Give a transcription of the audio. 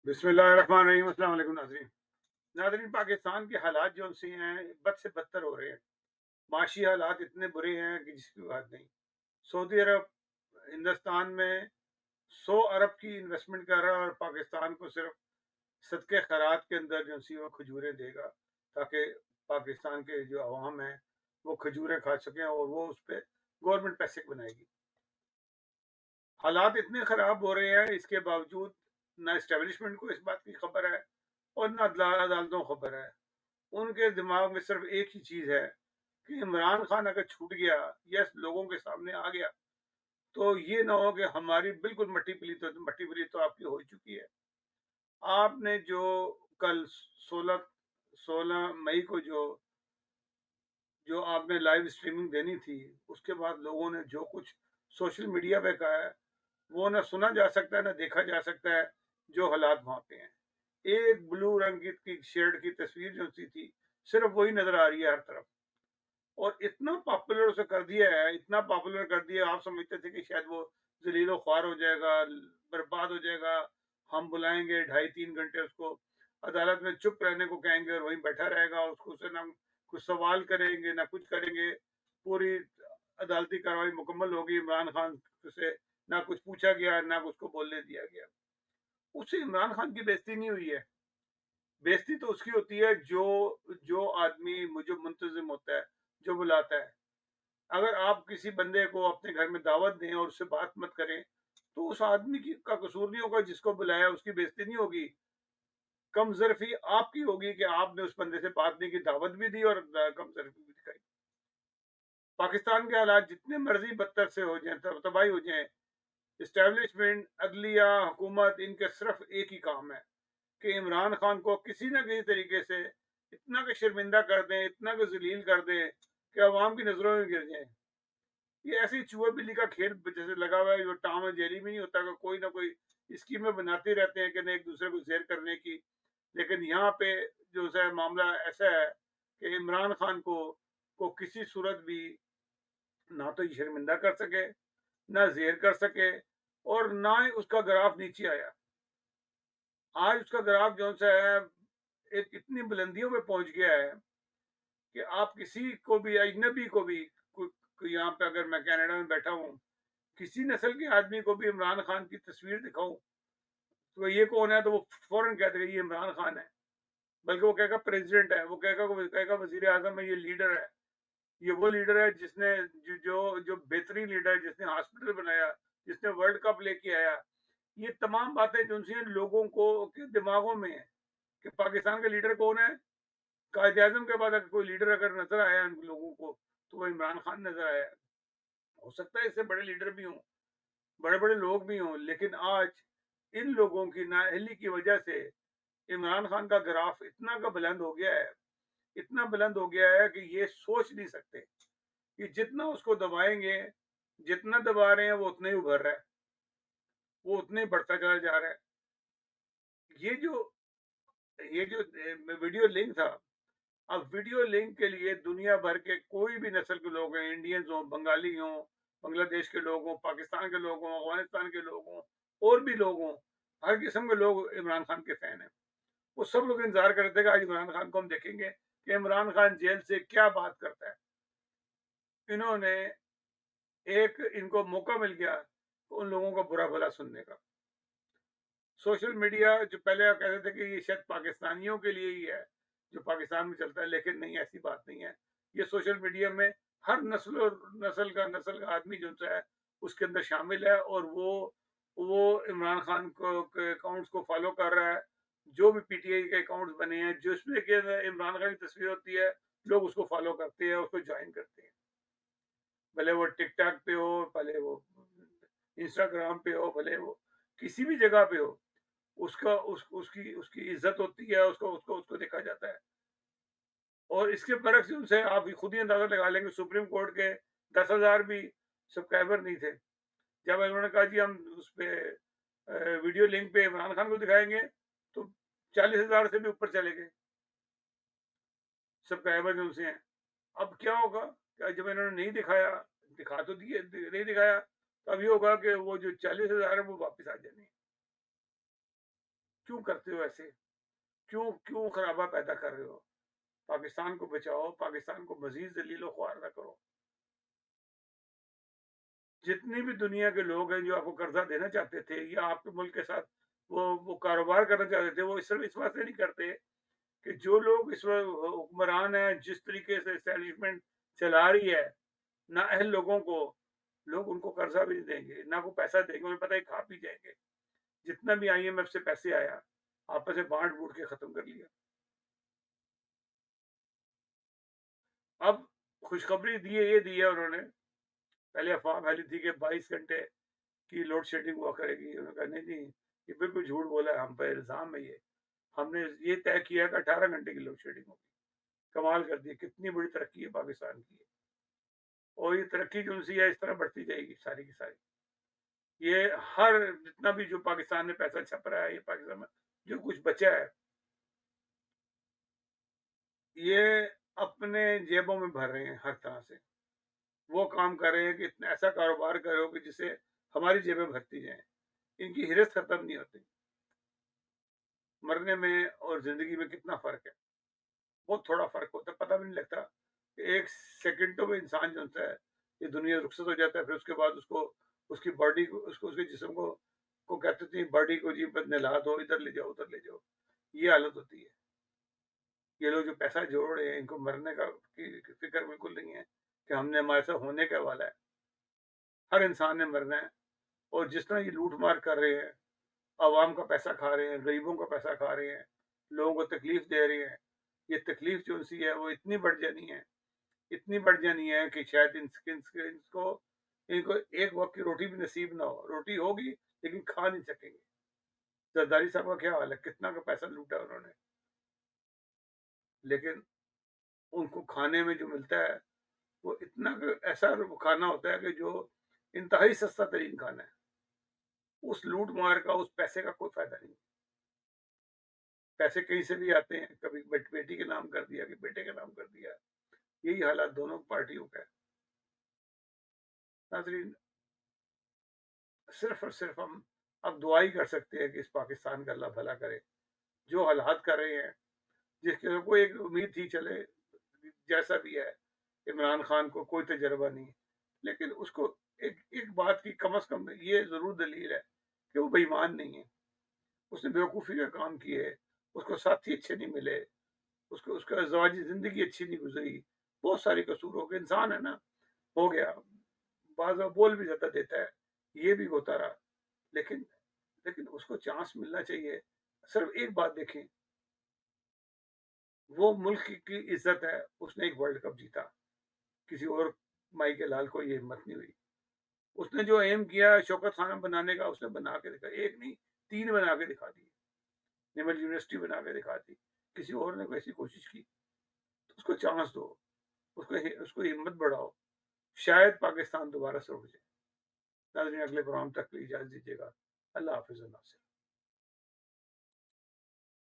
بسم اللہ الرحمن الرحیم، السلام علیکم ناظرین۔ ناظرین، پاکستان کے حالات جو سے ہیں بد سے بدتر ہو رہے ہیں۔ معاشی حالات اتنے برے ہیں کہ جس کی بات نہیں۔ سعودی عرب ہندوستان میں 100 ارب کی انویسٹمنٹ کر رہا ہے اور پاکستان کو صرف صدقے خیرات کے اندر جو سی وہ کھجوریں دے گا، تاکہ پاکستان کے جو عوام ہیں وہ کھجوریں کھا سکیں اور وہ اس پہ گورنمنٹ پیسے بنائے گی۔ حالات اتنے خراب ہو رہے ہیں، اس کے باوجود نہ اسٹیبلشمنٹ کو اس بات کی خبر ہے اور نہ عدالتوں کو خبر ہے۔ ان کے دماغ میں صرف ایک ہی چیز ہے کہ عمران خان اگر چھوٹ گیا یا لوگوں کے سامنے آ گیا تو یہ نہ ہو کہ ہماری بالکل مٹی پلی تو آپ کی ہو چکی ہے۔ آپ نے جو کل سولہ سولہ مئی کو جو آپ نے لائیو اسٹریمنگ دینی تھی، اس کے بعد لوگوں نے جو کچھ سوشل میڈیا پہ کہا ہے وہ نہ سنا جا سکتا ہے نہ دیکھا جا سکتا ہے۔ جو حالات وہاں پہ ہیں، ایک بلو رنگ کی شیڈ کی تصویر جو سی تھی صرف وہی نظر آ رہی ہے ہر طرف، اور اتنا پاپولر اسے کر دیا ہے، اتنا پاپولر کر دیا، آپ سمجھتے تھے کہ شاید وہ ذلیل و خوار ہو جائے گا، برباد ہو جائے گا۔ ہم بلائیں گے 2.5-3 گھنٹے اس کو، عدالت میں چپ رہنے کو کہیں گے اور وہیں بیٹھا رہے گا، اس کو سے نہ کچھ سوال کریں گے نہ کچھ کریں گے۔ پوری عدالتی کارروائی مکمل ہوگی، عمران خان سے نہ کچھ پوچھا گیا نہ اس کو بولنے دیا گیا۔ اس سے عمران خان کی بےزتی نہیں ہوئی ہے۔ بےزتی تو اس کی ہوتی ہے جو آدمی جو منتظم ہوتا ہے، جو بلاتا ہے۔ اگر آپ کسی بندے کو اپنے گھر میں دعوت دیں اور اس سے بات مت کریں تو اس آدمی کا قصور نہیں ہوگا، جس کو بلایا اس کی بےزتی نہیں ہوگی، کم ظرفی آپ کی ہوگی کہ آپ نے اس بندے سے بات نہیں کی، دعوت بھی دی اور کم ظرفی بھی دکھائی۔ پاکستان کے حالات جتنے مرضی بدتر سے ہو جائیں، تباہی ہو جائیں، اسٹیبلشمنٹ، عدلیہ، حکومت، ان کے صرف ایک ہی کام ہے کہ عمران خان کو کسی نہ کسی طریقے سے اتنا کہ شرمندہ کر دیں، اتنا کہ ذلیل کر دیں کہ عوام کی نظروں میں گر جائیں۔ یہ ایسی چوہے بلی کا کھیل جیسے لگا ہوا ہے، جو ٹام اور جیری میں نہیں ہوتا کہ کوئی نہ کوئی اسکیمیں بناتے رہتے ہیں کہ ایک دوسرے کو زیر کرنے کی۔ لیکن یہاں پہ جو ہے معاملہ ایسا ہے کہ عمران خان کو کسی صورت بھی نہ تو یہ شرمندہ کر سکے، نہ زیر کر سکے، اور نہ ہی اس کا گراف نیچے آیا۔ آج اس کا گراف جو سا ہے ایک اتنی بلندیوں پہ پہنچ گیا ہے کہ آپ کسی کو بھی اجنبی کو بھی یہاں پہ اگر میں کینیڈا میں بیٹھا ہوں، کسی نسل کے آدمی کو بھی عمران خان کی تصویر دکھاؤں تو یہ کون ہے تو وہ فوراً کہتے ہیں یہ عمران خان ہے، بلکہ وہ کہے گا پریزیڈنٹ ہے، وہ کہے گا وزیر اعظم ہے، یہ لیڈر ہے۔ یہ وہ لیڈر ہے جس نے جو بہترین لیڈر ہے، جس نے ہاسپٹل بنایا، جس نے ورلڈ کپ لے کے آیا۔ یہ تمام باتیں جو سی لوگوں کو کے دماغوں میں ہیں کہ پاکستان کا لیڈر کون ہے۔ قائد اعظم کے بعد اگر کوئی لیڈر اگر نظر آیا ان لوگوں کو تو وہ عمران خان نظر آیا۔ ہو سکتا ہے اس سے بڑے لیڈر بھی ہوں، بڑے بڑے لوگ بھی ہوں، لیکن آج ان لوگوں کی نااہلی کی وجہ سے عمران خان کا گراف اتنا کا بلند ہو گیا ہے، اتنا بلند ہو گیا ہے کہ یہ سوچ نہیں سکتے کہ جتنا اس کو دبائیں گے، جتنا دبا رہے ہیں وہ اتنا ہی ابھر رہا ہے، وہ اتنا ہی بڑھتا چلا جا رہا ہے۔ یہ جو یہ جو ویڈیو لنک تھا، اب ویڈیو لنک کے لیے دنیا بھر کے کوئی بھی نسل کے لوگ ہیں، انڈینز ہوں، بنگالی ہوں، بنگلہ دیش کے لوگ ہوں، پاکستان کے لوگ ہوں، افغانستان کے لوگ ہوں، اور بھی لوگ ہوں، ہر قسم کے لوگ عمران خان کے فین ہیں۔ وہ سب لوگ انتظار کرتے ہیں کہ آج عمران خان کو ہم دیکھیں گے کہ عمران خان جیل سے کیا بات کرتا ہے۔ انہوں نے ان کو موقع مل گیا ان لوگوں کا برا بھلا سننے کا۔ سوشل میڈیا جو پہلے آپ کہتے تھے کہ یہ شاید پاکستانیوں کے لیے ہی ہے جو پاکستان میں چلتا ہے، لیکن نہیں، ایسی بات نہیں ہے۔ یہ سوشل میڈیا میں ہر نسل کا آدمی جو ہے اس کے اندر شامل ہے، اور وہ عمران خان کے اکاؤنٹس کو فالو کر رہا ہے۔ جو بھی پی ٹی آئی کے اکاؤنٹس بنے ہیں جس میں کہ عمران خان کی تصویر ہوتی ہے، لوگ اس کو فالو کرتے ہیں، اس کو جوائن کرتے ہیں، بھلے وہ ٹک ٹاک پہ ہو، بھلے وہ انسٹاگرام پہ ہو، بھلے وہ کسی بھی جگہ پہ ہو، اس کی عزت ہوتی ہے، اس کو دیکھا جاتا ہے۔ اور اس کے برعکس ان سے آپ خود ہی اندازہ لگا لیں گے، سپریم کورٹ کے 10,000 بھی سبسکرائبر نہیں تھے۔ جب انہوں نے کہا جی ہم اس پہ ویڈیو لنک پہ عمران خان کو دکھائیں گے تو 40,000 سے بھی اوپر چلے گئے سبسکرائبر جو سے ہیں۔ اب کیا ہوگا کہ جب انہوں نے نہیں دکھایا، دکھا تو دیے، نہیں دکھایا، تو اب یہ ہوگا کہ وہ جو 40,000 ہے وہ واپس آ جائیں گے۔ کیوں کرتے ہو ایسے؟ کیوں کیوں خرابہ پیدا کر رہے ہو؟ پاکستان کو بچاؤ، پاکستان کو مزید ذلیل و خوار نہ کرو۔ جتنی بھی دنیا کے لوگ ہیں جو آپ کو قرضہ دینا چاہتے تھے یا آپ کے ملک کے ساتھ وہ کاروبار کرنا چاہتے تھے، وہ صرف اس واسطے نہیں کرتے کہ جو لوگ اس وقت حکمران ہیں، جس طریقے سے اسٹیبلشمنٹ چلا رہی ہے، نااہل لوگوں کو لوگ ان کو قرضہ بھی نہیں دیں گے، نہ کو پیسہ دیں گے، انہیں پتہ ہے کھا پی جائیں گے۔ جتنا بھی آئی ایم ایف سے پیسے آیا، آپس میں بانٹ بوٹ کے ختم کر لیا۔ اب خوشخبری یہ دی ہے انہوں نے، پہلے افواہ پھیلی تھی کہ 22 گھنٹے کی لوڈ شیڈنگ ہوا کرے گی، انہوں نے کہا نہیں جی، یہ بالکل جھوٹ بولا ہے، ہم پہ الزام ہے یہ، ہم نے یہ طے کیا کہ 18 گھنٹے کی لوڈ شیڈنگ ہوگی۔ کمال کر دی، کتنی بڑی ترقی ہے پاکستان کی، اور یہ ترقی جو سی ہے اس طرح بڑھتی جائے گی ساری کی ساری۔ یہ ہر جتنا بھی جو پاکستان میں پیسہ چھپ رہا ہے، یہ پاکستان میں جو کچھ بچا ہے، یہ اپنے جیبوں میں بھر رہے ہیں ہر طرح سے۔ وہ کام کر رہے ہیں کہ اتنا ایسا کاروبار کرو کہ جسے ہماری جیبیں بھرتی جائیں۔ ان کی ہرس ختم نہیں ہوتی۔ مرنے میں اور زندگی میں کتنا فرق ہے، بہت تھوڑا فرق ہوتا ہے، پتہ بھی نہیں لگتا کہ ایک سیکنڈوں میں انسان جو ہوتا ہے یہ دنیا رخصت ہو جاتا ہے، پھر اس کے بعد اس کو اس کی باڈی کو اس کے جسم کو کہتے تھے باڈی کو جی نہلا دو، ادھر لے جاؤ ادھر لے جاؤ، یہ حالت ہوتی ہے۔ یہ لوگ جو پیسہ جوڑ رہے ہیں ان کو مرنے کا کی فکر بالکل نہیں ہے کہ ہم نے ہمارے ساتھ ہونے کا والا ہے۔ ہر انسان نے مرنا ہے، اور جس طرح یہ لوٹ مار کر رہے ہیں، عوام کا پیسہ کھا رہے ہیں، غریبوں کا پیسہ کھا رہے ہیں، لوگوں کو تکلیف دے رہے ہیں، یہ تکلیف جو سی ہے وہ اتنی بڑھ جانی ہے، اتنی بڑھ جانی ہے کہ شاید ان کو ایک وقت کی روٹی بھی نصیب نہ ہو۔ روٹی ہوگی لیکن کھا نہیں سکیں گے۔ زرداری صاحب کا کیا حال ہے، کتنا کا پیسہ لوٹا انہوں نے، لیکن ان کو کھانے میں جو ملتا ہے وہ اتنا ایسا کھانا ہوتا ہے کہ جو انتہائی سستا ترین کھانا ہے۔ اس لوٹ مار کا، اس پیسے کا کوئی فائدہ نہیں۔ پیسے کہیں سے بھی آتے ہیں، کبھی بیٹی کے نام کر دیا، کہ بیٹے کے نام کر دیا۔ یہی حالات دونوں پارٹیوں کا ہے۔ ناظرین، صرف اور صرف ہم اب دعا ہی کر سکتے ہیں کہ اس پاکستان کا اللہ بھلا کرے۔ جو حالات کر رہے ہیں، جس کے کوئی ایک امید تھی چلے جیسا بھی ہے، عمران خان کو کوئی تجربہ نہیں، لیکن اس کو ایک بات کی کم از کم یہ ضرور دلیل ہے کہ وہ بے ایمان نہیں ہے۔ اس نے بیوقوفی کا کام کیے، اس کو ساتھی اچھے نہیں ملے، اس کا ازدواجی زندگی اچھی نہیں گزری، بہت سارے قصوروں کے انسان ہے نا، ہو گیا، بعض بول بھی زیادہ دیتا ہے، یہ بھی ہوتا رہا، لیکن اس کو چانس ملنا چاہیے۔ صرف ایک بات دیکھیں، وہ ملک کی عزت ہے، اس نے ایک ورلڈ کپ جیتا، کسی اور مائی کے لال کو یہ ہمت نہیں ہوئی۔ اس نے جو ایم کیا شوکت خانہ بنانے کا، اس نے بنا کے دکھا، ایک نہیں 3 بنا کے دکھا دی، نیمل یونیورسٹی بنا کے دکھا دی۔ کسی اور نے ایسی کوشش کی تو اس کو چانس دو، اس کو ہمت بڑھاؤ، شاید پاکستان دوبارہ سے اٹھ جائے۔ ناظرین، اگلے پروگرام تک اجازت دیجیے گا۔ اللہ حافظ۔ اللہ سے